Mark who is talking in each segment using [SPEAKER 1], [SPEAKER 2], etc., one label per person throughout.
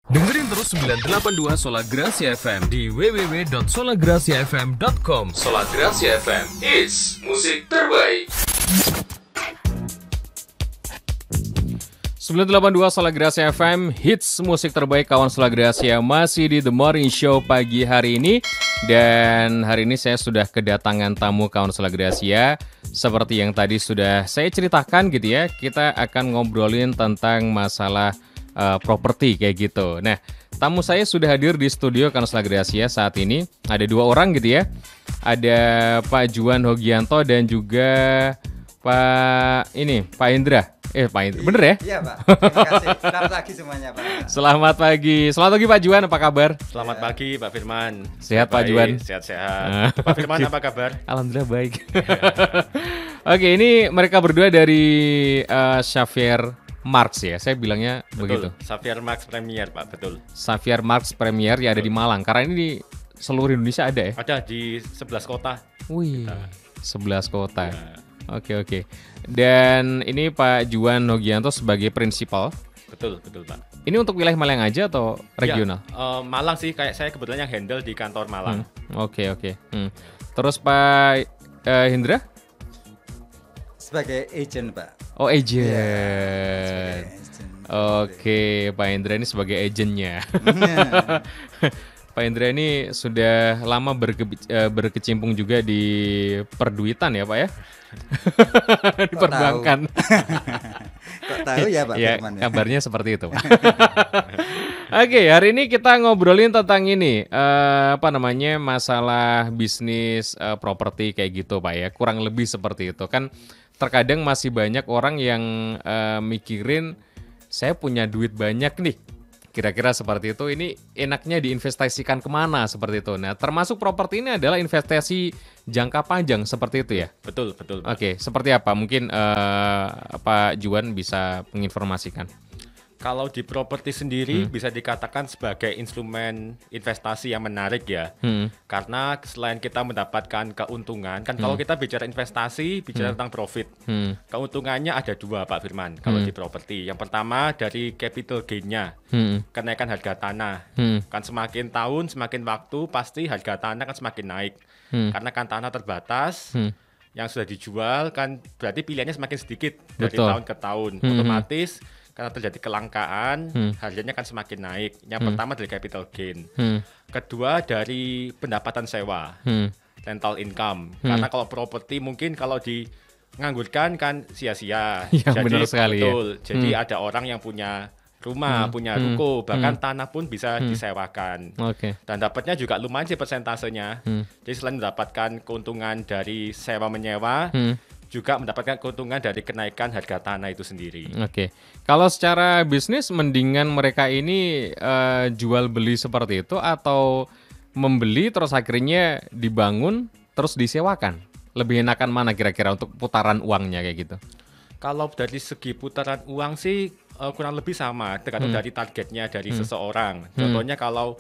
[SPEAKER 1] Dengerin terus 982 Sola Gracia FM di www.solagraciafm.com. Sola Gracia FM is musik terbaik. 982 Sola Gracia FM, hits musik terbaik kawan Sola Gracia, masih di The Morning Show pagi hari ini. Dan hari ini saya sudah kedatangan tamu kawan Sola Gracia. Seperti yang tadi sudah saya ceritakan gitu ya, kita akan ngobrolin tentang masalah properti kayak gitu. Nah, tamu saya sudah hadir di studio kawan Sola Gracia saat ini. Ada dua orang gitu ya. Ada Pak Juan Hogianto dan juga Pak Indra. Pak Indra, bener ya?
[SPEAKER 2] Iya Pak, terima kasih. Selamat pagi semuanya Pak.
[SPEAKER 1] Selamat pagi Pak Juan, apa kabar?
[SPEAKER 3] Selamat pagi Pak Firman.
[SPEAKER 1] Sehat Pak Juan?
[SPEAKER 3] Sehat-sehat. Pak Firman apa kabar?
[SPEAKER 1] Alhamdulillah baik. Oke, ini mereka berdua dari Xavier Marx ya, saya bilangnya begitu.
[SPEAKER 3] Xavier Marx Premier Pak, betul.
[SPEAKER 1] Xavier Marx Premier ya, ada di Malang. Karena ini di seluruh Indonesia ada ya?
[SPEAKER 3] Ada di 11 kota.
[SPEAKER 1] Wih, 11 kota.
[SPEAKER 3] Ya.
[SPEAKER 1] Oke. Dan ini Pak Juan Hogianto sebagai prinsipal.
[SPEAKER 3] Betul Pak.
[SPEAKER 1] Ini untuk wilayah Malang aja atau regional?
[SPEAKER 3] Ya, Malang sih, kayak saya kebetulan yang handle di kantor Malang.
[SPEAKER 1] Oke. Terus Pak Hendra?
[SPEAKER 2] Sebagai agent Pak.
[SPEAKER 1] Oh, agent.
[SPEAKER 2] Ya,
[SPEAKER 1] Oke, Pak Hendra ini sebagai agennya. Pak Hendra ini sudah lama berkecimpung juga di perduitan ya Pak ya? Di perbankan.
[SPEAKER 2] Kok tahu ya Pak Firman ya?
[SPEAKER 1] Kabarnya seperti itu Pak. Oke, hari ini kita ngobrolin tentang ini, masalah bisnis properti kayak gitu Pak ya. Kurang lebih seperti itu kan. Terkadang masih banyak orang yang mikirin, saya punya duit banyak nih. Kira-kira seperti itu, ini enaknya diinvestasikan kemana seperti itu. Nah, termasuk properti ini adalah investasi jangka panjang seperti itu ya?
[SPEAKER 3] Betul.
[SPEAKER 1] Oke, seperti apa? Mungkin Pak Juan bisa menginformasikan.
[SPEAKER 3] Kalau di properti sendiri bisa dikatakan sebagai instrumen investasi yang menarik ya. Karena selain kita mendapatkan keuntungan, kan kalau kita bicara investasi, bicara tentang profit. Keuntungannya ada dua Pak Firman kalau di properti. Yang pertama dari capital gain-nya, kenaikan harga tanah. Kan semakin tahun, semakin waktu, pasti harga tanah kan semakin naik. Karena kan tanah terbatas, yang sudah dijual kan berarti pilihannya semakin sedikit dari tahun ke tahun. Otomatis karena terjadi kelangkaan, harganya kan semakin naik. Yang pertama dari capital gain. Kedua dari pendapatan sewa, rental income. Karena kalau properti mungkin kalau dianggur kan sia-sia.
[SPEAKER 1] Ya, benar sekali.
[SPEAKER 3] Betul.
[SPEAKER 1] Ya.
[SPEAKER 3] Jadi ada orang yang punya rumah, punya ruko, bahkan tanah pun bisa disewakan. Dan dapatnya juga lumayan sih persentasenya. Jadi selain mendapatkan keuntungan dari sewa menyewa, juga mendapatkan keuntungan dari kenaikan harga tanah itu sendiri.
[SPEAKER 1] Oke. Kalau secara bisnis mendingan mereka ini jual beli seperti itu atau membeli terus akhirnya dibangun terus disewakan? Lebih enakan mana kira-kira untuk putaran uangnya kayak gitu?
[SPEAKER 3] Kalau dari segi putaran uang sih kurang lebih sama, tergantung dari targetnya dari seseorang. Contohnya kalau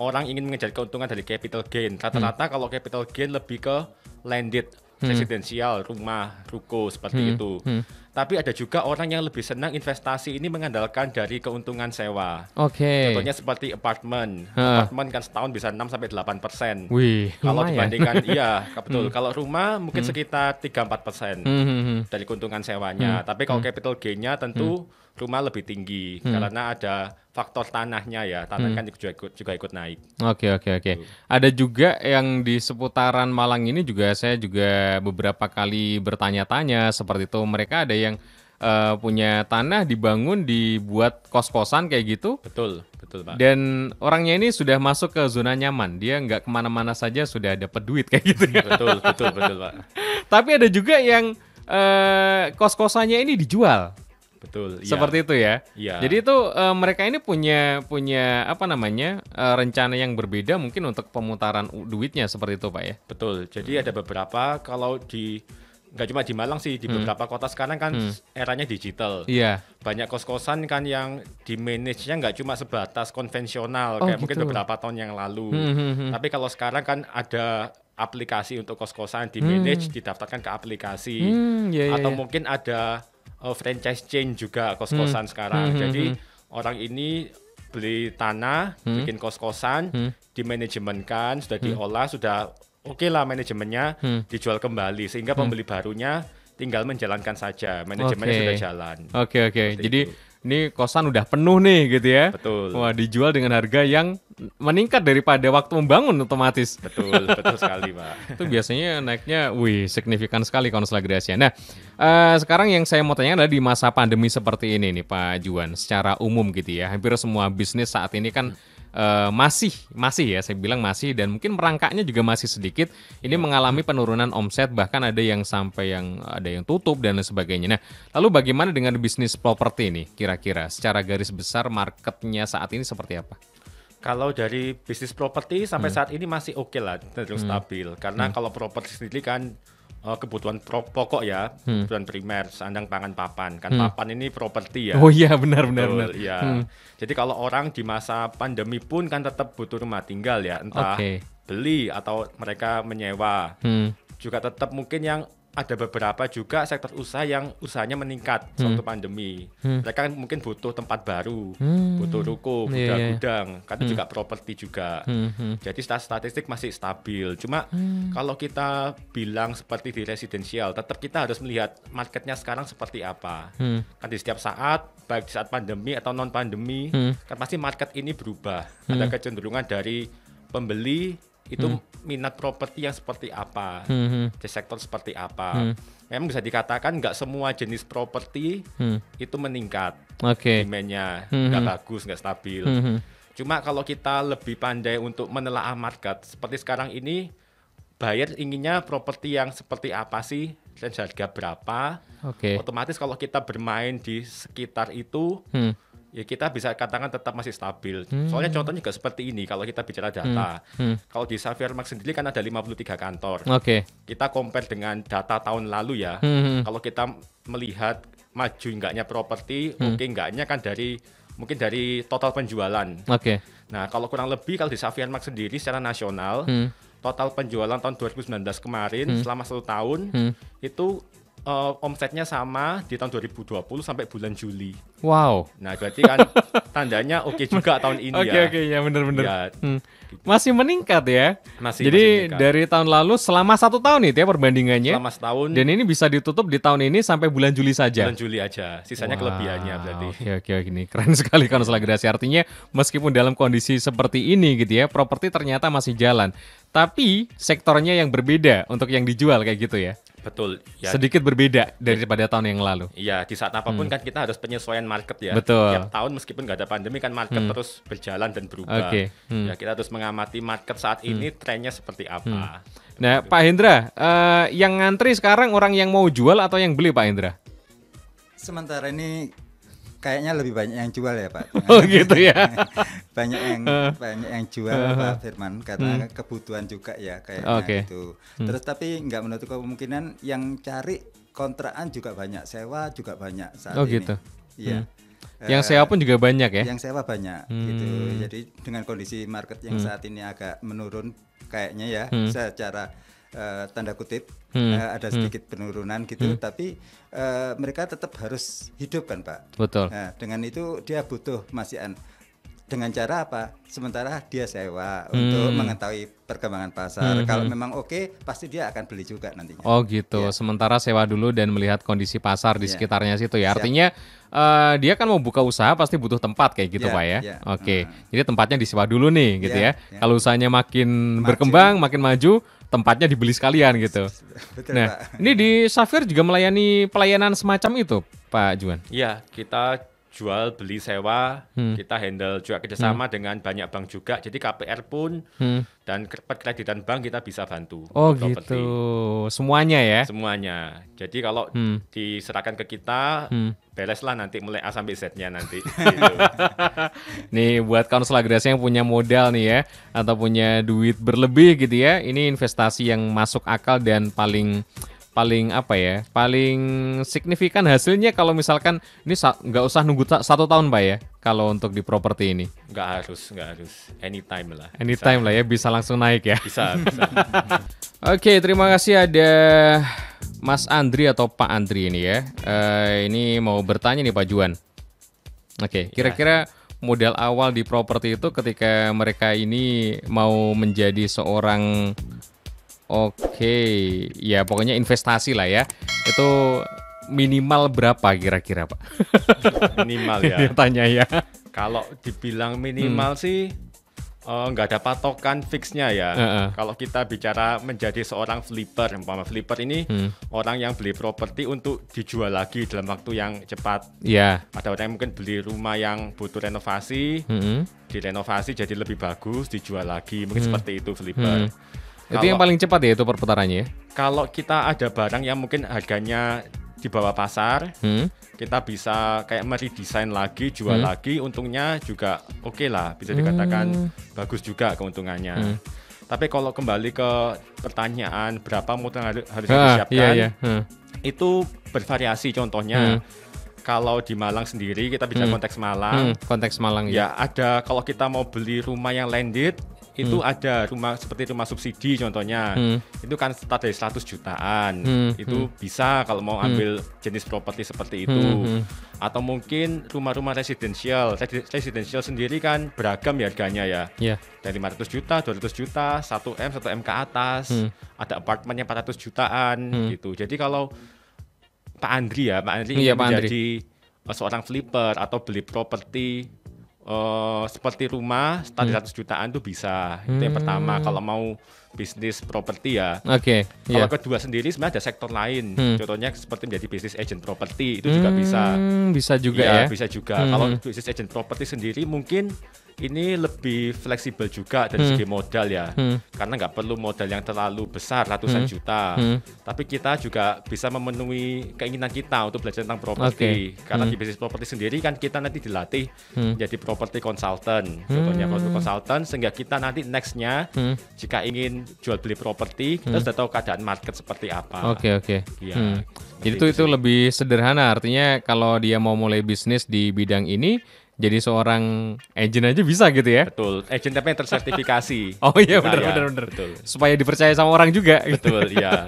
[SPEAKER 3] orang ingin mengejar keuntungan dari capital gain, rata-rata kalau capital gain lebih ke landed, residensial, rumah, ruko seperti itu. Tapi ada juga orang yang lebih senang investasi ini mengandalkan dari keuntungan sewa. Contohnya seperti apartemen. Apartemen kan setahun bisa 6-8%.
[SPEAKER 1] Wih,
[SPEAKER 3] kalau
[SPEAKER 1] lumayan.
[SPEAKER 3] dibandingkan betul. Kalau rumah mungkin sekitar 3-4% dari keuntungan sewanya. Tapi kalau capital gain-nya tentu rumah lebih tinggi karena ada faktor tanahnya ya. Tanah kan juga ikut naik.
[SPEAKER 1] Oke. Ada juga yang di seputaran Malang ini juga saya juga beberapa kali bertanya-tanya seperti itu. Mereka ada yang punya tanah dibangun dibuat kos-kosan kayak gitu.
[SPEAKER 3] Betul Pak.
[SPEAKER 1] Dan orangnya ini sudah masuk ke zona nyaman. Dia nggak kemana-mana saja sudah dapat duit kayak gitu ya.
[SPEAKER 3] Betul Pak.
[SPEAKER 1] Tapi ada juga yang kos-kosannya ini dijual.
[SPEAKER 3] Betul.
[SPEAKER 1] Seperti itu ya.
[SPEAKER 3] Iya.
[SPEAKER 1] Jadi itu mereka ini punya rencana yang berbeda mungkin untuk pemutaran duitnya seperti itu Pak ya.
[SPEAKER 3] Betul. Jadi ada beberapa kalau nggak cuma di Malang sih, di beberapa kota sekarang kan eranya digital.
[SPEAKER 1] Iya.
[SPEAKER 3] Banyak kos-kosan kan yang di manage-nya nggak cuma sebatas konvensional kayak mungkin beberapa tahun yang lalu. Tapi kalau sekarang kan ada aplikasi untuk kos-kosan di manage, didaftarkan ke aplikasi. Atau mungkin ada franchise chain juga kos-kosan sekarang. Jadi orang ini beli tanah, bikin kos-kosan, dimanajemenkan, sudah diolah, sudah oke lah manajemennya, dijual kembali sehingga pembeli barunya tinggal menjalankan saja, manajemennya sudah jalan.
[SPEAKER 1] Oke. Jadi ini kosan udah penuh nih gitu ya.
[SPEAKER 3] Betul.
[SPEAKER 1] Wah, dijual dengan harga yang meningkat daripada waktu membangun otomatis.
[SPEAKER 3] Betul sekali, Pak.
[SPEAKER 1] Itu biasanya naiknya, signifikan sekali Konselor Gracia. Nah, sekarang yang saya mau tanya adalah di masa pandemi seperti ini nih Pak Juan, secara umum gitu ya, hampir semua bisnis saat ini kan masih ya, saya bilang masih, dan mungkin merangkaknya juga masih sedikit. Ini mengalami penurunan omset, bahkan ada yang sampai ada yang tutup dan lain sebagainya. Nah, lalu bagaimana dengan bisnis properti ini kira-kira? Secara garis besar marketnya saat ini seperti apa?
[SPEAKER 3] Kalau dari bisnis properti sampai saat ini masih oke lah, terus stabil. Karena kalau properti sendiri kan kebutuhan pokok ya, kebutuhan primer, sandang, pangan, papan. Kan papan ini properti ya.
[SPEAKER 1] Oh iya, benar.
[SPEAKER 3] Iya. Jadi kalau orang di masa pandemi pun kan tetap butuh rumah tinggal ya, entah beli atau mereka menyewa. Juga tetap mungkin yang ada beberapa juga sektor usaha yang usahanya meningkat waktu pandemi. Mereka kan mungkin butuh tempat baru, butuh ruko, butuh gudang, karena juga properti juga. Jadi statistik masih stabil. Cuma kalau kita bilang seperti di residensial, tetap kita harus melihat marketnya sekarang seperti apa. Kan di setiap saat, baik di saat pandemi atau non pandemi, kan pasti market ini berubah. Ada kecenderungan dari pembeli itu minat properti yang seperti apa, di sektor seperti apa. Memang bisa dikatakan nggak semua jenis properti itu meningkat, demand-nya nggak bagus, nggak stabil. Cuma kalau kita lebih pandai untuk menelaah market, seperti sekarang ini, buyer inginnya properti yang seperti apa sih, range harga berapa. Otomatis kalau kita bermain di sekitar itu, ya kita bisa katakan tetap masih stabil. Soalnya contohnya juga seperti ini kalau kita bicara data. Kalau di Xavier Mark sendiri kan ada 53 kantor. Kita compare dengan data tahun lalu ya. Kalau kita melihat maju enggaknya properti, enggaknya kan mungkin dari total penjualan. Nah, kalau kurang lebih kalau di Xavier Mark sendiri secara nasional, total penjualan tahun 2019 kemarin selama 1 tahun itu omsetnya sama di tahun 2020 sampai bulan Juli.
[SPEAKER 1] Wow.
[SPEAKER 3] Nah, berarti kan tandanya oke juga tahun ini ya.
[SPEAKER 1] Oke, ya benar-benar. Ya, masih meningkat ya.
[SPEAKER 3] masih
[SPEAKER 1] Jadi
[SPEAKER 3] meningkat.
[SPEAKER 1] dari tahun lalu selama 1 tahun itu ya perbandingannya.
[SPEAKER 3] Selama setahun.
[SPEAKER 1] Dan ini bisa ditutup di tahun ini sampai bulan Juli saja.
[SPEAKER 3] Bulan Juli aja. Sisanya kelebihannya berarti.
[SPEAKER 1] Oke, ini keren sekali Konselor Gracia. Artinya meskipun dalam kondisi seperti ini gitu ya, properti ternyata masih jalan. Tapi sektornya yang berbeda untuk yang dijual kayak gitu ya.
[SPEAKER 3] Betul. Ya.
[SPEAKER 1] Sedikit berbeda daripada tahun yang lalu.
[SPEAKER 3] Iya, di saat apapun kan kita harus penyesuaian market ya.
[SPEAKER 1] Betul.
[SPEAKER 3] Tiap tahun meskipun nggak ada pandemi kan market terus berjalan dan berubah. Ya, kita harus mengamati market saat ini trennya seperti apa.
[SPEAKER 1] Nah, Pak Hendra, yang ngantri sekarang orang yang mau jual atau yang beli Pak Hendra?
[SPEAKER 2] Sementara ini kayaknya lebih banyak yang jual ya Pak.
[SPEAKER 1] Oh gitu ya.
[SPEAKER 2] banyak yang jual Pak Firman karena kebutuhan juga ya kayaknya gitu. Terus tapi nggak menutup kemungkinan yang cari kontrakan juga banyak, sewa juga banyak saat ini.
[SPEAKER 1] Gitu.
[SPEAKER 2] Iya.
[SPEAKER 1] Yang sewa pun juga banyak ya?
[SPEAKER 2] Yang sewa banyak gitu. Jadi dengan kondisi market yang saat ini agak menurun kayaknya ya secara tanda kutip ada sedikit penurunan gitu, tapi mereka tetap harus hidup kan Pak.
[SPEAKER 1] Betul.
[SPEAKER 2] Nah, dengan itu dia butuh masihan. Dengan cara apa? Sementara dia sewa untuk mengetahui perkembangan pasar. Kalau memang oke, pasti dia akan beli juga nantinya.
[SPEAKER 1] Oh gitu. Sementara sewa dulu dan melihat kondisi pasar di sekitarnya situ ya. Artinya dia kan mau buka usaha pasti butuh tempat kayak gitu Pak ya. Jadi tempatnya disewa dulu nih gitu ya. Kalau usahanya makin berkembang, makin maju, tempatnya dibeli sekalian gitu.
[SPEAKER 2] Betul,
[SPEAKER 1] nah,
[SPEAKER 2] Pak.
[SPEAKER 1] ini di Xavier juga melayani pelayanan semacam itu, Pak Juan?
[SPEAKER 3] Iya, kita jual, beli, sewa, kita handle juga kerjasama dengan banyak bank juga. Jadi KPR pun dan perkreditan bank kita bisa bantu.
[SPEAKER 1] Oh gitu, semuanya ya?
[SPEAKER 3] Semuanya. Jadi kalau diserahkan ke kita, bereslah nanti mulai A sampai Z-nya nanti. Gitu.
[SPEAKER 1] Nih buat Konselor Gracia yang punya modal nih ya, atau punya duit berlebih gitu ya, ini investasi yang masuk akal dan paling apa ya, paling signifikan hasilnya kalau misalkan ini nggak usah nunggu 1 tahun Pak ya, kalau untuk di properti ini.
[SPEAKER 3] Nggak harus, anytime lah.
[SPEAKER 1] Anytime lah ya, bisa langsung naik ya.
[SPEAKER 3] Bisa.
[SPEAKER 1] Oke, terima kasih ada Mas Andri atau Pak Andri ini ya. Ini mau bertanya nih Pak Juan. Oke, kira-kira modal awal di properti itu ketika mereka ini mau menjadi seorang ya pokoknya investasi lah ya. Itu minimal berapa kira-kira, Pak?
[SPEAKER 3] Minimal ya.
[SPEAKER 1] Dia tanya ya.
[SPEAKER 3] Kalau dibilang minimal sih nggak ada patokan fixnya ya. Kalau kita bicara menjadi seorang flipper, umpama flipper ini orang yang beli properti untuk dijual lagi dalam waktu yang cepat.
[SPEAKER 1] Iya.
[SPEAKER 3] Ada orang yang mungkin beli rumah yang butuh renovasi, direnovasi jadi lebih bagus, dijual lagi. Mungkin seperti itu flipper.
[SPEAKER 1] Itu yang paling cepat ya itu perputarannya ya?
[SPEAKER 3] Kalau kita ada barang yang mungkin harganya di bawah pasar, kita bisa kayak meredesain lagi, jual lagi, untungnya juga oke lah, bisa dikatakan bagus juga keuntungannya. Tapi kalau kembali ke pertanyaan berapa modal harus disiapkan, itu bervariasi. Contohnya kalau di Malang sendiri, kita bicara konteks Malang.
[SPEAKER 1] Konteks Malang
[SPEAKER 3] ya. Ada, kalau kita mau beli rumah yang landed, itu ada rumah seperti rumah subsidi contohnya, itu kan start dari 100 jutaan, itu bisa kalau mau ambil jenis properti seperti itu. Atau mungkin rumah-rumah residensial sendiri kan beragam ya harganya ya, dari 500 juta, 200 juta, 1M, 1M ke atas, ada apartemennya 400 jutaan gitu. Jadi kalau Pak Andri ingin menjadi seorang flipper atau beli properti seperti rumah start 100 jutaan tuh bisa. Itu yang pertama kalau mau bisnis properti ya. Kalau kedua sendiri sebenarnya ada sektor lain. Contohnya seperti menjadi bisnis agent properti, itu juga bisa.
[SPEAKER 1] Bisa juga ya.
[SPEAKER 3] Bisa juga. Kalau bisnis agent properti sendiri mungkin ini lebih fleksibel juga dari segi modal ya, karena nggak perlu modal yang terlalu besar ratusan juta, tapi kita juga bisa memenuhi keinginan kita untuk belajar tentang properti. Karena di bisnis properti sendiri kan kita nanti dilatih menjadi properti consultant, contohnya properti consultant, sehingga kita nanti nextnya jika ingin jual beli properti kita sudah tahu keadaan market seperti apa.
[SPEAKER 1] Ya, jadi itu lebih sederhana, artinya kalau dia mau mulai bisnis di bidang ini, jadi seorang agent aja bisa gitu ya?
[SPEAKER 3] Betul, agent tapi yang tersertifikasi.
[SPEAKER 1] Oh iya, benar. Supaya dipercaya sama orang juga.
[SPEAKER 3] Betul, ya.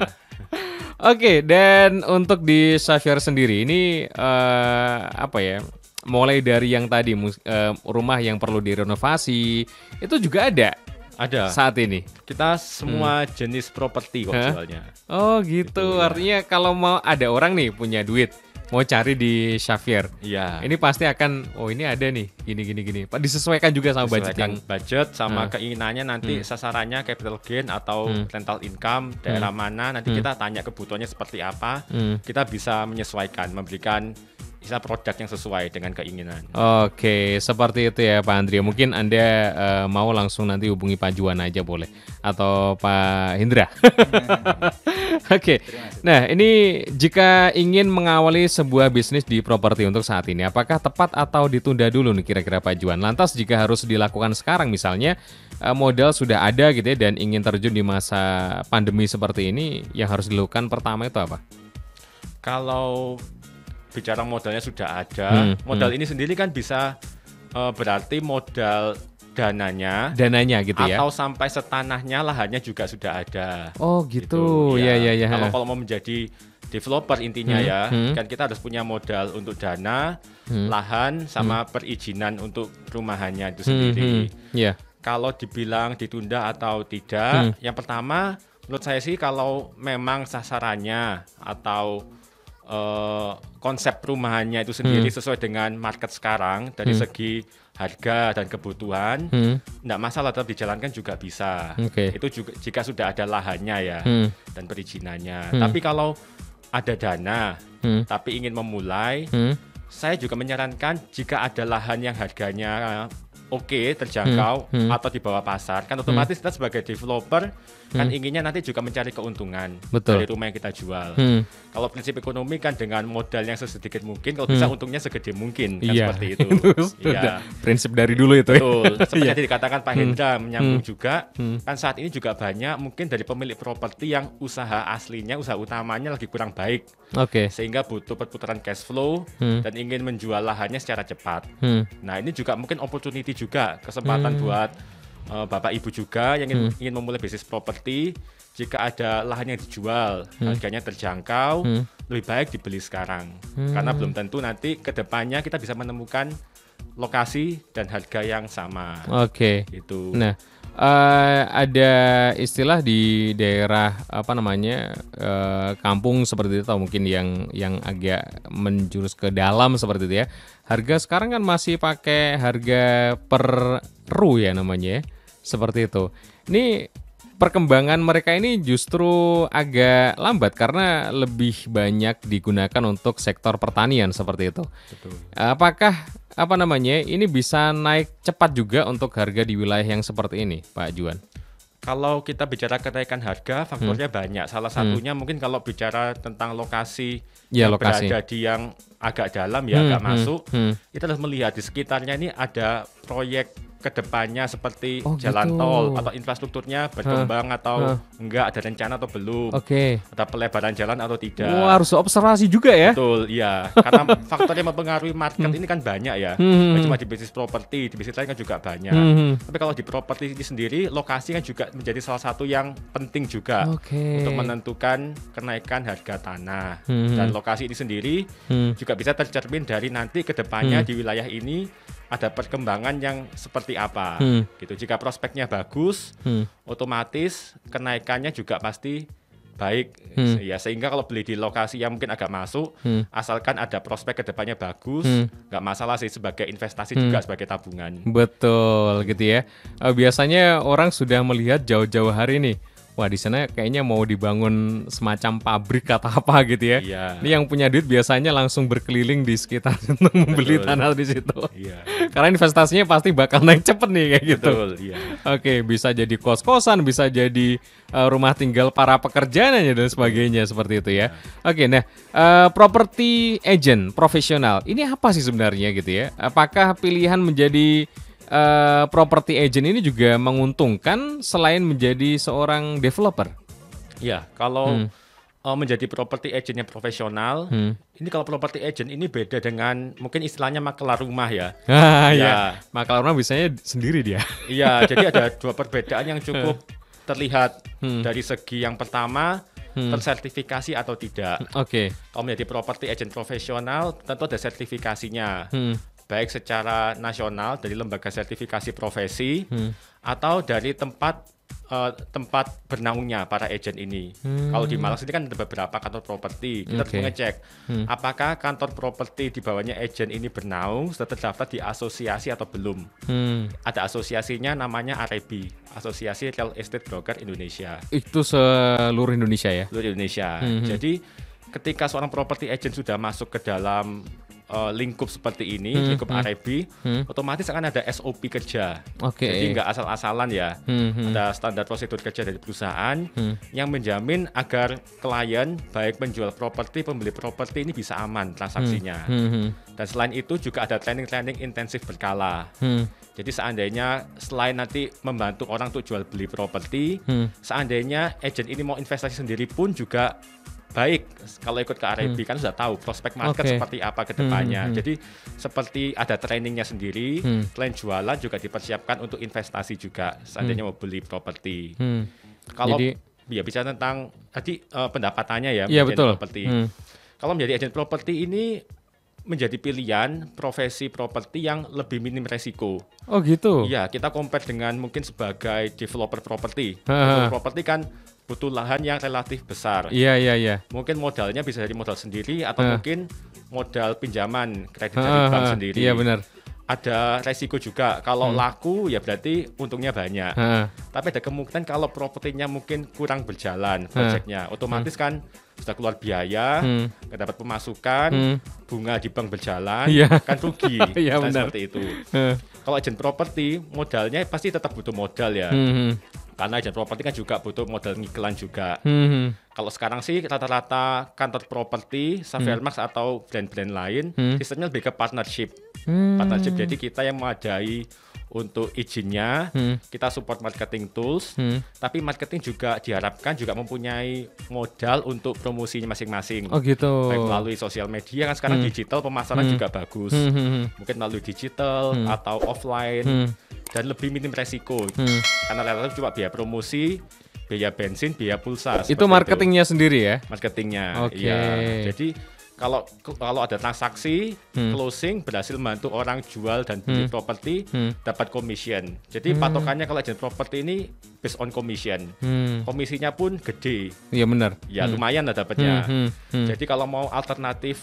[SPEAKER 1] Dan untuk di Xavier sendiri ini apa ya? Mulai dari yang tadi rumah yang perlu direnovasi, itu juga ada saat ini.
[SPEAKER 3] Kita semua jenis properti kok jualnya.
[SPEAKER 1] Oh gitu, artinya kalau mau ada orang nih punya duit, mau cari di Xavier, ini pasti akan, ini ada nih, gini. Pak, disesuaikan juga sama
[SPEAKER 3] budget sama keinginannya nanti sasarannya capital gain atau rental income, daerah mana, nanti kita tanya kebutuhannya seperti apa, kita bisa menyesuaikan, memberikan produk yang sesuai dengan keinginan.
[SPEAKER 1] Seperti itu ya Pak Andri. Mungkin Anda mau langsung nanti hubungi Pak Juan aja boleh, atau Pak Hindra. Nah ini jika ingin mengawali sebuah bisnis di properti untuk saat ini, apakah tepat atau ditunda dulu nih kira-kira Pak Juan? Lantas jika harus dilakukan sekarang, misalnya modal sudah ada gitu ya, dan ingin terjun di masa pandemi seperti ini, yang harus dilakukan pertama itu apa?
[SPEAKER 3] Kalau bicara modalnya sudah ada, modal ini sendiri kan bisa berarti modal dananya gitu ya, atau sampai setanahnya, lahannya juga sudah ada.
[SPEAKER 1] Gitu. Ya.
[SPEAKER 3] Kalau mau menjadi developer intinya kan kita harus punya modal untuk dana, lahan, sama perizinan untuk perumahannya itu sendiri. Kalau dibilang ditunda atau tidak, yang pertama menurut saya sih kalau memang sasarannya atau konsep perumahannya itu sendiri sesuai dengan market sekarang dari segi harga dan kebutuhan, tidak masalah, tetap dijalankan juga bisa. Itu juga jika sudah ada lahannya ya dan perizinannya. Tapi kalau ada dana tapi ingin memulai, saya juga menyarankan jika ada lahan yang harganya terjangkau atau di bawah pasar, kan otomatis kita sebagai developer kan inginnya nanti juga mencari keuntungan dari rumah yang kita jual. Kalau prinsip ekonomi kan dengan modal yang sesedikit mungkin, kalau bisa untungnya segede mungkin, kan seperti itu.
[SPEAKER 1] Prinsip dari dulu itu.
[SPEAKER 3] Betul. Seperti yang dikatakan Pak Hendra, menyambung juga, kan saat ini juga banyak mungkin dari pemilik properti yang usaha aslinya, usaha utamanya lagi kurang baik, sehingga butuh perputaran cash flow dan ingin menjual lahannya secara cepat. Nah ini juga mungkin opportunity juga, kesempatan buat Bapak Ibu juga yang ingin memulai bisnis properti. Jika ada lahan yang dijual, harganya terjangkau, lebih baik dibeli sekarang. Karena belum tentu nanti ke depannya kita bisa menemukan lokasi dan harga yang sama.
[SPEAKER 1] Oke.
[SPEAKER 3] Itu.
[SPEAKER 1] Nah, ada istilah di daerah apa namanya kampung seperti itu atau mungkin yang agak menjurus ke dalam seperti itu ya. Harga sekarang kan masih pakai harga per ru ya namanya ya. Seperti itu. Ini perkembangan mereka ini justru agak lambat karena lebih banyak digunakan untuk sektor pertanian seperti itu.
[SPEAKER 3] Betul.
[SPEAKER 1] Apakah apa namanya ini bisa naik cepat juga untuk harga di wilayah yang seperti ini, Pak Juan?
[SPEAKER 3] Kalau kita bicara kenaikan harga, faktornya banyak. Salah satunya mungkin kalau bicara tentang lokasi
[SPEAKER 1] Ya,
[SPEAKER 3] yang
[SPEAKER 1] lokasi.
[SPEAKER 3] berada di yang agak dalam ya, agak masuk, kita harus melihat di sekitarnya ini ada proyek kedepannya seperti jalan
[SPEAKER 1] gitu.
[SPEAKER 3] tol atau infrastrukturnya berkembang atau enggak, ada rencana atau belum,
[SPEAKER 1] Oke.
[SPEAKER 3] ada pelebaran jalan atau tidak.
[SPEAKER 1] Wah, harus observasi juga ya.
[SPEAKER 3] Betul, iya. Karena faktor yang mempengaruhi market ini kan banyak ya. Nggak cuma di bisnis properti, di bisnis lain kan juga banyak. Tapi kalau di properti ini sendiri, lokasi kan juga menjadi salah satu yang penting juga
[SPEAKER 1] Oke.
[SPEAKER 3] untuk menentukan kenaikan harga tanah. Dan lokasi ini sendiri juga bisa tercermin dari nanti ke depannya di wilayah ini ada perkembangan yang seperti apa. Gitu. Jika prospeknya bagus, otomatis kenaikannya juga pasti baik. Ya, sehingga kalau beli di lokasi yang mungkin agak masuk, asalkan ada prospek ke depannya bagus, nggak masalah sih sebagai investasi juga sebagai tabungan.
[SPEAKER 1] Betul gitu ya. Biasanya orang sudah melihat jauh-jauh hari nih. Wah, di sana kayaknya mau dibangun semacam pabrik atau apa gitu ya.
[SPEAKER 3] Iya.
[SPEAKER 1] Ini yang punya duit biasanya langsung berkeliling di sekitar untuk membeli tanah di situ.
[SPEAKER 3] Iya.
[SPEAKER 1] Karena investasinya pasti bakal naik cepet nih kayak gitu.
[SPEAKER 3] Betul, iya.
[SPEAKER 1] Oke, bisa jadi kos-kosan, bisa jadi rumah tinggal para pekerjaan dan sebagainya seperti itu ya. Oke, nah property agent profesional ini apa sih sebenarnya gitu ya? Apakah pilihan menjadi property agent ini juga menguntungkan selain menjadi seorang developer?
[SPEAKER 3] Ya, kalau menjadi property agent yang profesional, ini kalau property agent ini beda dengan mungkin istilahnya makelar rumah ya.
[SPEAKER 1] Ya. Makelar rumah biasanya sendiri dia.
[SPEAKER 3] Iya, jadi ada dua perbedaan yang cukup terlihat dari segi yang pertama, tersertifikasi atau tidak.
[SPEAKER 1] Oke.
[SPEAKER 3] Kalau menjadi property agent profesional, tentu ada sertifikasinya. Baik secara nasional dari lembaga sertifikasi profesi atau dari tempat bernaungnya para agen ini. Kalau di Malang sini kan ada beberapa kantor properti. Kita harus mengecek apakah kantor properti di bawahnya agen ini bernaung sudah terdaftar di asosiasi atau belum. Ada asosiasinya namanya AREBI, Asosiasi Real Estate Broker Indonesia.
[SPEAKER 1] Itu seluruh Indonesia ya?
[SPEAKER 3] Seluruh Indonesia. Jadi ketika seorang property agent sudah masuk ke dalam lingkup seperti ini, lingkup AREBI, otomatis akan ada SOP kerja. Jadi nggak asal-asalan ya. Ada standar prosedur kerja dari perusahaan yang menjamin agar klien, baik penjual properti, pembeli properti ini bisa aman transaksinya. Dan selain itu juga ada training-training intensif berkala. Jadi seandainya selain nanti membantu orang untuk jual beli properti, seandainya agent ini mau investasi sendiri pun juga baik kalau ikut ke AREBI kan sudah tahu prospek market seperti apa ke depannya. Jadi seperti ada trainingnya sendiri, selain jualan juga dipersiapkan untuk investasi juga seandainya mau beli properti. Kalau ya bicara tentang tadi pendapatannya ya,
[SPEAKER 1] betul.
[SPEAKER 3] Properti. Kalau menjadi agen properti ini menjadi pilihan profesi properti yang lebih minim resiko.
[SPEAKER 1] Oh gitu.
[SPEAKER 3] Iya, kita compare dengan mungkin sebagai developer properti. Developer properti kan butuh lahan yang relatif besar.
[SPEAKER 1] Iya.
[SPEAKER 3] Mungkin modalnya bisa dari modal sendiri atau mungkin modal pinjaman kredit dari bank sendiri.
[SPEAKER 1] Iya benar.
[SPEAKER 3] Ada resiko juga. Kalau laku ya berarti untungnya banyak. Tapi ada kemungkinan kalau propertinya mungkin kurang berjalan proyeknya, otomatis kan sudah keluar biaya, nggak dapat pemasukan, bunga di bank berjalan, kan rugi. Seperti itu. Kalau agen properti modalnya pasti tetap butuh modal ya. Karena agen properti kan juga butuh modal iklan juga. Kalau sekarang sih rata-rata kantor properti, Savermax atau brand-brand lain, sistemnya lebih ke partnership. Partnership, jadi kita yang memadai untuk izinnya, kita support marketing tools, tapi marketing juga diharapkan juga mempunyai modal untuk promosinya masing-masing.
[SPEAKER 1] Oh gitu.
[SPEAKER 3] Baik melalui sosial media kan sekarang digital pemasaran juga bagus. Mungkin melalui digital atau offline. Dan lebih minim resiko karena relatif cuma biaya promosi, biaya bensin, biaya pulsa.
[SPEAKER 1] Itu marketingnya sendiri ya?
[SPEAKER 3] Marketingnya, iya. Jadi Kalau ada transaksi closing berhasil membantu orang jual dan beli properti dapat commission. Jadi patokannya kalau agent properti ini based on commission. Komisinya pun gede.
[SPEAKER 1] Iya benar.
[SPEAKER 3] Ya lumayan lah dapatnya. Jadi kalau mau alternatif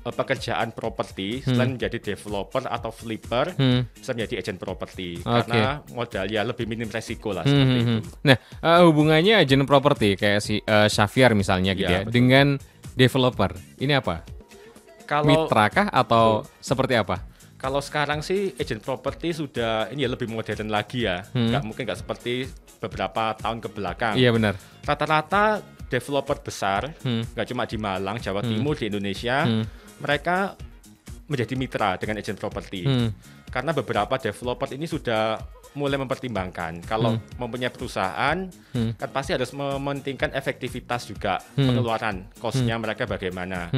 [SPEAKER 3] pekerjaan properti selain menjadi developer atau flipper, bisa menjadi agent properti karena modalnya lebih minim resiko lah seperti itu.
[SPEAKER 1] Nah, hubungannya agent properti kayak si Xavier misalnya gitu ya, dengan developer ini apa? Mitra kah atau seperti apa?
[SPEAKER 3] Kalau sekarang sih agent properti sudah ini ya lebih modern lagi ya, mungkin nggak seperti beberapa tahun ke belakang.
[SPEAKER 1] Iya benar.
[SPEAKER 3] Rata-rata developer besar, nggak cuma di Malang, Jawa Timur, di Indonesia, mereka menjadi mitra dengan agent properti. Karena beberapa developer ini sudah mulai mempertimbangkan kalau mempunyai perusahaan kan pasti harus mementingkan efektivitas juga pengeluaran cost-nya mereka bagaimana.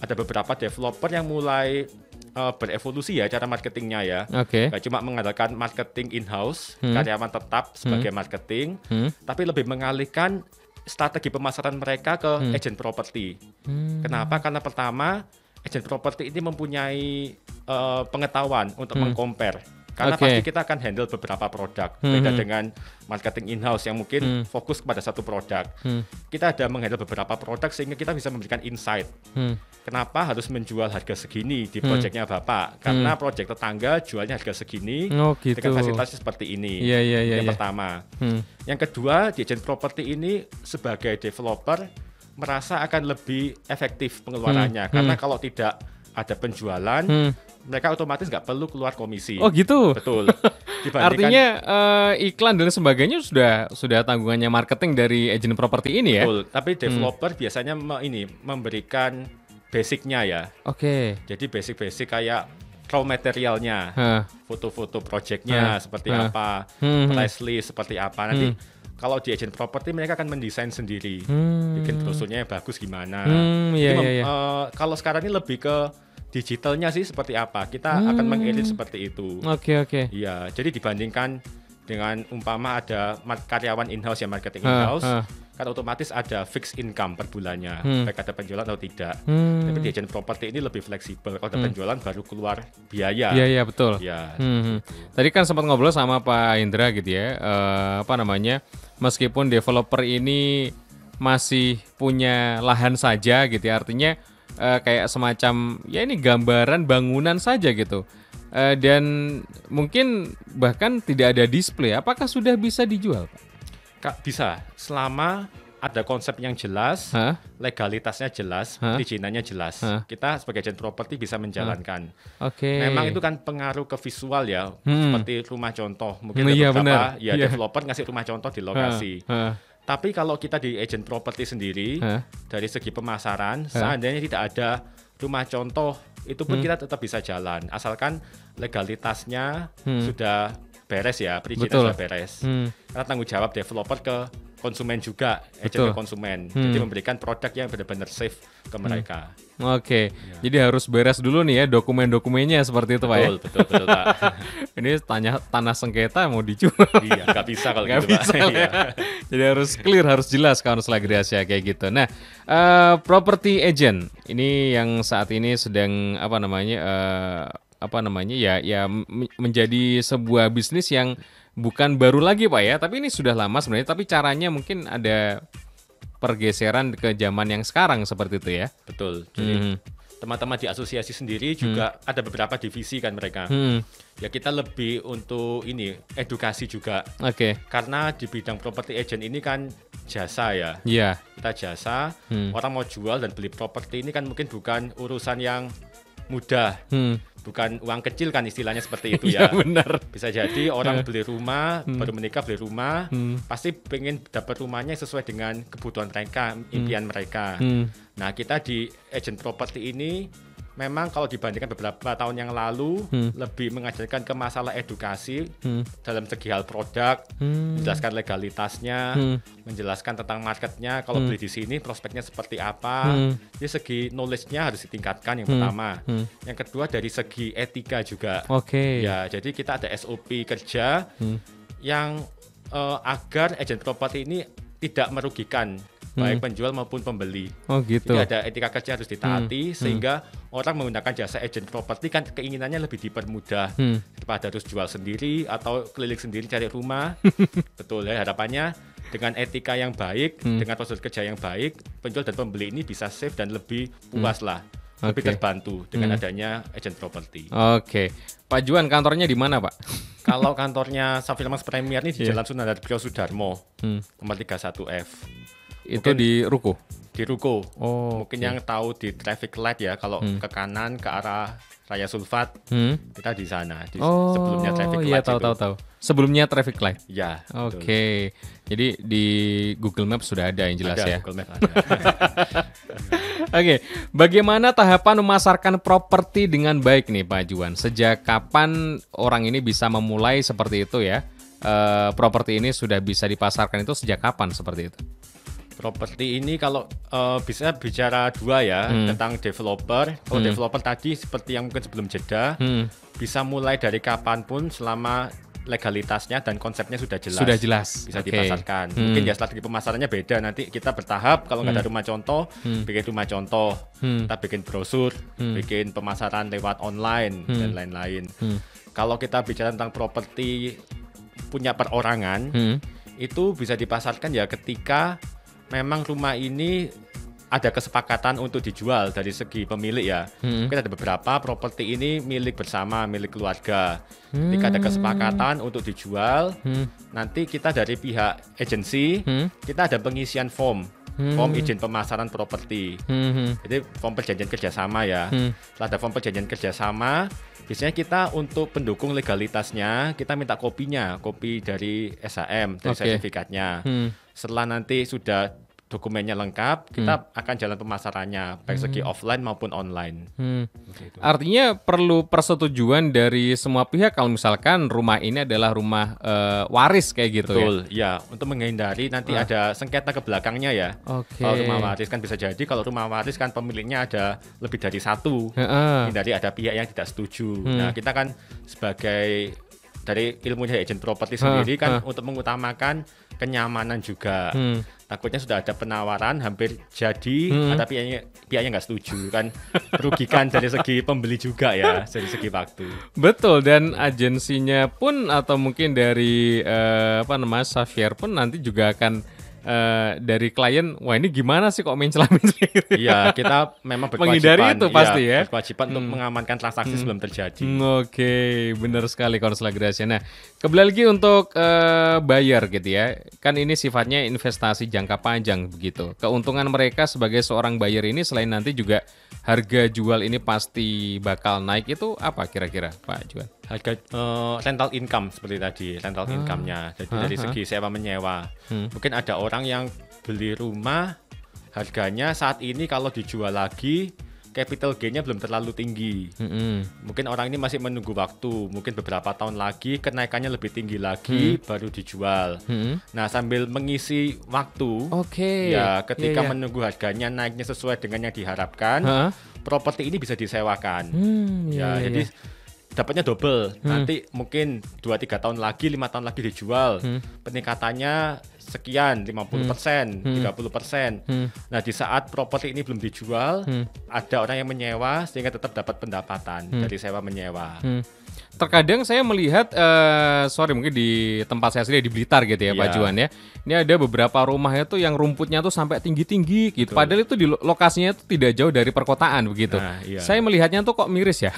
[SPEAKER 3] Ada beberapa developer yang mulai berevolusi ya cara marketingnya ya. Gak cuma mengandalkan marketing in-house, karyawan tetap sebagai marketing, tapi lebih mengalihkan strategi pemasaran mereka ke agent properti. Kenapa? Karena pertama agent properti ini mempunyai pengetahuan untuk meng-compare. Karena pasti kita akan handle beberapa produk. Beda dengan marketing in-house yang mungkin fokus kepada satu produk. Kita ada menghandle beberapa produk sehingga kita bisa memberikan insight. Kenapa harus menjual harga segini di proyeknya Bapak? Karena proyek tetangga jualnya harga segini dengan fasilitas seperti ini. Yang pertama. Yang kedua, di agent property ini sebagai developer merasa akan lebih efektif pengeluarannya. Karena kalau tidak ada penjualan, mereka otomatis nggak perlu keluar komisi.
[SPEAKER 1] Oh gitu.
[SPEAKER 3] Betul.
[SPEAKER 1] Artinya iklan dan sebagainya sudah tanggungannya marketing dari agent properti ini ya.
[SPEAKER 3] Betul. Tapi developer biasanya memberikan basicnya ya. Jadi basic kayak raw materialnya, foto-foto projectnya seperti apa, price list seperti apa. Nanti kalau di agent property mereka akan mendesain sendiri, bikin brosurnya yang bagus gimana. Kalau sekarang ini lebih ke digitalnya sih seperti apa, kita akan mengedit seperti itu. Iya, jadi dibandingkan dengan umpama ada karyawan in-house yang marketing in-house, kan otomatis ada fixed income per bulannya, baik ada penjualan atau tidak. Tapi di agent property ini lebih fleksibel, kalau ada penjualan baru keluar biaya.
[SPEAKER 1] Iya betul.
[SPEAKER 3] Ya.
[SPEAKER 1] Tadi kan sempat ngobrol sama Pak Indra gitu ya, meskipun developer ini masih punya lahan saja gitu ya, artinya kayak semacam ya ini gambaran bangunan saja gitu, dan mungkin bahkan tidak ada display. Apakah sudah bisa dijual, Pak?
[SPEAKER 3] Kak, bisa selama ada konsep yang jelas, legalitasnya jelas, perizinannya jelas. Kita sebagai agent property bisa menjalankan. Memang itu kan pengaruh ke visual ya, seperti rumah contoh. Mungkin ada beberapa developer ngasih rumah contoh di lokasi. Tapi kalau kita di agent property sendiri, dari segi pemasaran, seandainya tidak ada rumah contoh, itu pun kita tetap bisa jalan. Asalkan legalitasnya sudah beres ya, perizinan sudah beres. Karena tanggung jawab developer ke konsumen juga, agent ke konsumen. Jadi memberikan produk yang benar-benar safe ke mereka.
[SPEAKER 1] Jadi harus beres dulu nih ya dokumen-dokumennya seperti itu, Pak ya?
[SPEAKER 3] Betul Pak.
[SPEAKER 1] Ini tanah sengketa mau dijual.
[SPEAKER 3] Iya, nggak bisa kalau
[SPEAKER 1] gitu bisa, Pak. Ya. Jadi harus clear, harus jelas Kaunseling Agrasia kayak gitu. Nah, property agent ini yang saat ini sedang menjadi sebuah bisnis yang bukan baru lagi, Pak ya, tapi ini sudah lama sebenarnya, tapi caranya mungkin ada pergeseran ke zaman yang sekarang seperti itu ya.
[SPEAKER 3] Betul. Jadi teman-teman di asosiasi sendiri juga ada beberapa divisi kan mereka. Ya kita lebih untuk ini edukasi juga. Karena di bidang property agent ini kan jasa ya. Kita jasa, orang mau jual dan beli properti ini kan mungkin bukan urusan yang mudah. Bukan uang kecil kan istilahnya seperti itu ya.
[SPEAKER 1] Benar.
[SPEAKER 3] Bisa jadi orang beli rumah, baru menikah beli rumah, pasti pengen dapat rumahnya sesuai dengan kebutuhan mereka, impian mereka. Nah, kita di agent property ini memang kalau dibandingkan beberapa tahun yang lalu lebih mengajarkan ke masalah edukasi dalam segi hal produk, menjelaskan legalitasnya, menjelaskan tentang marketnya, kalau beli di sini prospeknya seperti apa. Jadi segi knowledge-nya harus ditingkatkan yang pertama. Yang kedua dari segi etika juga. Ya, jadi kita ada SOP kerja yang agar agent property ini tidak merugikan baik penjual maupun pembeli.
[SPEAKER 1] Oh gitu.
[SPEAKER 3] Jadi ada etika kerja harus ditaati sehingga orang menggunakan jasa agent properti kan keinginannya lebih dipermudah daripada harus jual sendiri atau keliling sendiri cari rumah. Betul ya, harapannya dengan etika yang baik, dengan prosedur kerja yang baik, penjual dan pembeli ini bisa safe dan lebih puas lah. Lebih terbantu dengan adanya agent properti.
[SPEAKER 1] Oke. Pak Juan, kantornya di mana, Pak?
[SPEAKER 3] Kalau kantornya Safirmas Premier ini di Jalan Sunardio Sudarmo, nomor 31F.
[SPEAKER 1] Itu di Ruko?
[SPEAKER 3] Di Ruko.
[SPEAKER 1] Oh,
[SPEAKER 3] mungkin yang tahu di traffic light ya, kalau ke kanan ke arah Raya Sulfat, kita di sana. Sebelumnya traffic light.
[SPEAKER 1] Oh, iya tahu. Sebelumnya traffic light.
[SPEAKER 3] Ya.
[SPEAKER 1] Oke. Jadi di Google Maps sudah ada yang jelas
[SPEAKER 3] ada,
[SPEAKER 1] ya.
[SPEAKER 3] Google Maps ada.
[SPEAKER 1] Oke, bagaimana tahapan memasarkan properti dengan baik nih Pak Juan? Sejak kapan orang ini bisa memulai seperti itu ya? Properti ini sudah bisa dipasarkan itu sejak kapan seperti itu?
[SPEAKER 3] Properti ini kalau bisa bicara dua ya tentang developer. Kalau developer tadi seperti yang mungkin sebelum jeda, bisa mulai dari kapanpun selama legalitasnya dan konsepnya sudah jelas.
[SPEAKER 1] Sudah jelas.
[SPEAKER 3] Bisa dipasarkan. Mungkin ya strategi pemasarannya beda. Nanti kita bertahap. Kalau nggak ada rumah contoh, bikin rumah contoh. Kita bikin brosur, bikin pemasaran lewat online dan lain-lain. Kalau kita bicara tentang properti punya perorangan, itu bisa dipasarkan ya ketika memang rumah ini ada kesepakatan untuk dijual dari segi pemilik ya. Mungkin ada beberapa properti ini milik bersama, milik keluarga. Ketika ada kesepakatan untuk dijual, nanti kita dari pihak agensi, kita ada pengisian form izin pemasaran properti. Jadi form perjanjian kerjasama ya. Setelah ada form perjanjian kerjasama, biasanya kita untuk pendukung legalitasnya, kita minta kopinya, kopi dari SHM, dari sertifikatnya. Setelah nanti sudah dokumennya lengkap, kita akan jalan pemasarannya, baik segi offline maupun online. Gitu.
[SPEAKER 1] Artinya perlu persetujuan dari semua pihak kalau misalkan rumah ini adalah rumah waris kayak gitu.
[SPEAKER 3] Betul, ya. Untuk menghindari nanti ada sengketa ke belakangnya ya. Kalau rumah waris kan bisa jadi, kalau rumah waris kan pemiliknya ada lebih dari satu. Hindari ada pihak yang tidak setuju. Nah, kita kan sebagai dari ilmu dari agent properti sendiri kan untuk mengutamakan kenyamanan juga. Takutnya sudah ada penawaran hampir jadi, ada pihaknya nggak setuju kan, merugikan dari segi pembeli juga ya, dari segi waktu.
[SPEAKER 1] Betul, dan agensinya pun atau mungkin dari Safier pun nanti juga akan dari klien, wah ini gimana sih kok mencela-mencela?
[SPEAKER 3] Iya, kita memang berkewajiban.
[SPEAKER 1] Menghindari itu pasti ya.
[SPEAKER 3] Berkewajiban untuk mengamankan transaksi sebelum terjadi.
[SPEAKER 1] Oke, benar sekali Konselor Gracia. Nah, kembali lagi untuk buyer gitu ya. Kan ini sifatnya investasi jangka panjang begitu. Keuntungan mereka sebagai seorang buyer ini selain nanti juga harga jual ini pasti bakal naik, itu apa kira-kira Pak Juan?
[SPEAKER 3] Harga rental income seperti tadi, rental income-nya. Jadi dari segi sewa menyewa. Mungkin ada orang yang beli rumah harganya saat ini kalau dijual lagi capital gain-nya belum terlalu tinggi. Mungkin orang ini masih menunggu waktu, mungkin beberapa tahun lagi kenaikannya lebih tinggi lagi baru dijual. Nah, sambil mengisi waktu, ya ketika menunggu harganya naiknya sesuai dengan yang diharapkan, properti ini bisa disewakan. Jadi dapatnya double. Nanti mungkin 2-3 tahun lagi, 5 tahun lagi dijual. Peningkatannya sekian, 50%, 30%. Nah, di saat properti ini belum dijual, ada orang yang menyewa sehingga tetap dapat pendapatan dari sewa menyewa.
[SPEAKER 1] Terkadang saya melihat, mungkin di tempat saya sendiri di Blitar gitu ya Pak Juan ya. Ini ada beberapa rumah itu yang rumputnya tuh sampai tinggi-tinggi gitu. Padahal itu di lokasinya itu tidak jauh dari perkotaan begitu.
[SPEAKER 3] Nah,
[SPEAKER 1] saya melihatnya tuh kok miris ya.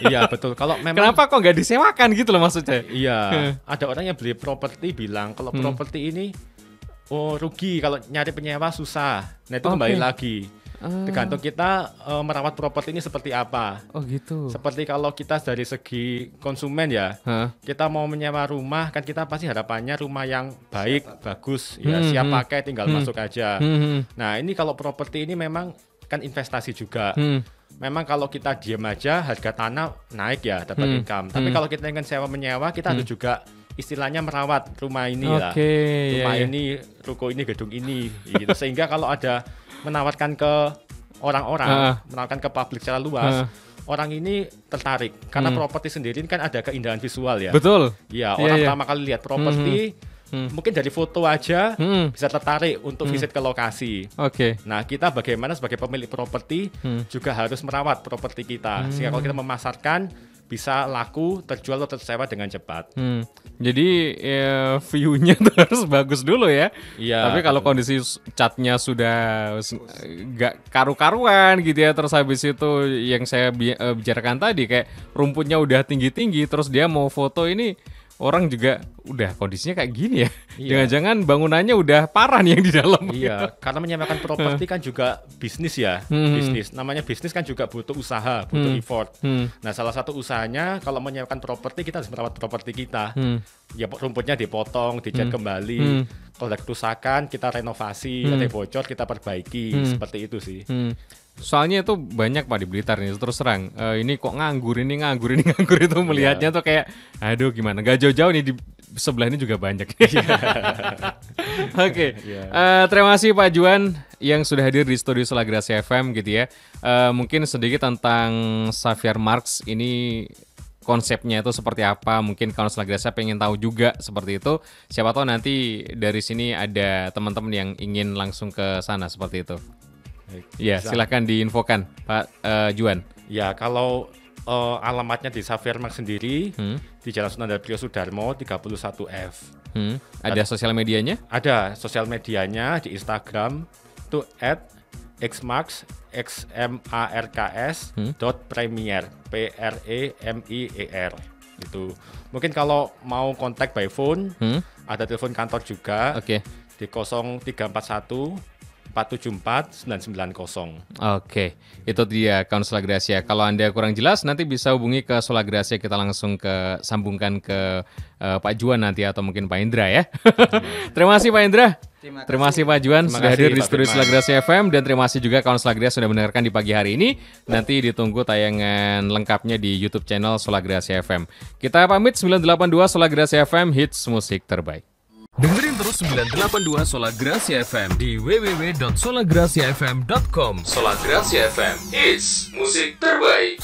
[SPEAKER 3] Iya betul. Kalau memang
[SPEAKER 1] kenapa kok nggak disewakan gitu loh maksudnya?
[SPEAKER 3] Iya. Ada orang yang beli properti bilang kalau properti ini rugi, kalau nyari penyewa susah. Nah itu kembali lagi. Tergantung kita merawat properti ini seperti apa.
[SPEAKER 1] Oh gitu.
[SPEAKER 3] Seperti kalau kita dari segi konsumen ya, kita mau menyewa rumah kan kita pasti harapannya rumah yang baik, bagus, ya siap pakai, tinggal masuk aja. Nah ini kalau properti ini memang kan investasi juga. Memang kalau kita diam aja harga tanah naik ya, dapat income. Tapi kalau kita ingin sewa menyewa, kita harus juga istilahnya merawat rumah ini lah. Rumah ini, ruko ini, gedung ini gitu. Sehingga kalau ada menawarkan ke orang-orang, menawarkan ke publik secara luas, orang ini tertarik karena properti sendiri kan ada keindahan visual ya.
[SPEAKER 1] Betul.
[SPEAKER 3] Ya, orang pertama kali lihat properti mungkin dari foto aja bisa tertarik untuk visit ke lokasi.
[SPEAKER 1] Oke.
[SPEAKER 3] Nah, kita bagaimana sebagai pemilik properti juga harus merawat properti kita. Sehingga kalau kita memasarkan bisa laku, terjual atau tersewa dengan cepat.
[SPEAKER 1] Jadi view-nya tuh harus bagus dulu ya.
[SPEAKER 3] Iya.
[SPEAKER 1] Tapi kalau kondisi catnya sudah nggak karu-karuan gitu ya, terus habis itu yang saya bicarakan tadi kayak rumputnya udah tinggi-tinggi, terus dia mau foto ini orang juga udah kondisinya kayak gini ya.
[SPEAKER 3] Iya.
[SPEAKER 1] Jangan-jangan bangunannya udah parah nih yang di dalam.
[SPEAKER 3] Iya, karena menyewakan properti kan juga bisnis ya. Bisnis. Namanya bisnis kan juga butuh usaha, butuh effort. Nah, salah satu usahanya kalau menyewakan properti kita harus merawat properti kita. Ya rumputnya dipotong, dicat kembali. Kalau ada kerusakan kita renovasi, ada bocor kita perbaiki. Seperti itu sih.
[SPEAKER 1] Soalnya itu banyak Pak di Blitar nih, terus terang ini kok nganggur itu melihatnya tuh kayak aduh gimana, gak jauh-jauh nih di sebelah ini juga banyak. Oke. Terima kasih Pak Juan yang sudah hadir di studio Solagrasi FM gitu ya. Mungkin sedikit tentang Xavier Marx ini, konsepnya itu seperti apa, mungkin kalau Solagrasi pengen tahu juga seperti itu. Siapa tahu nanti dari sini ada teman-teman yang ingin langsung ke sana seperti itu. Ya, silakan diinfokan Pak Juan.
[SPEAKER 3] Ya, kalau alamatnya di Xavier Marx sendiri di Jalan Sunan Dalem Sudarmo 31F.
[SPEAKER 1] Ada sosial medianya?
[SPEAKER 3] Ada sosial medianya di Instagram itu @xmarks xmarks.premier PREMIER itu. Mungkin kalau mau kontak by phone ada telepon kantor juga.
[SPEAKER 1] Oke.
[SPEAKER 3] Di 0341 474 990.
[SPEAKER 1] Oke, itu dia kawan Solagrasi. Kalau Anda kurang jelas nanti bisa hubungi ke Solagrasi, kita langsung sambungkan ke Pak Juan nanti atau mungkin Pak Indra ya. Terima kasih Pak Indra. Terima kasih Pak Juan sudah hadir di studio Solagrasi FM, dan terima kasih juga kawan Solagrasi sudah mendengarkan di pagi hari ini. Nanti ditunggu tayangan lengkapnya di YouTube channel Solagrasi FM. Kita pamit, 982 Solagrasi FM, hits musik terbaik.
[SPEAKER 4] Dengerin terus 982 Solagrasi FM di www.solagrasiafm.com.
[SPEAKER 1] Solagrasi FM, hits musik terbaik.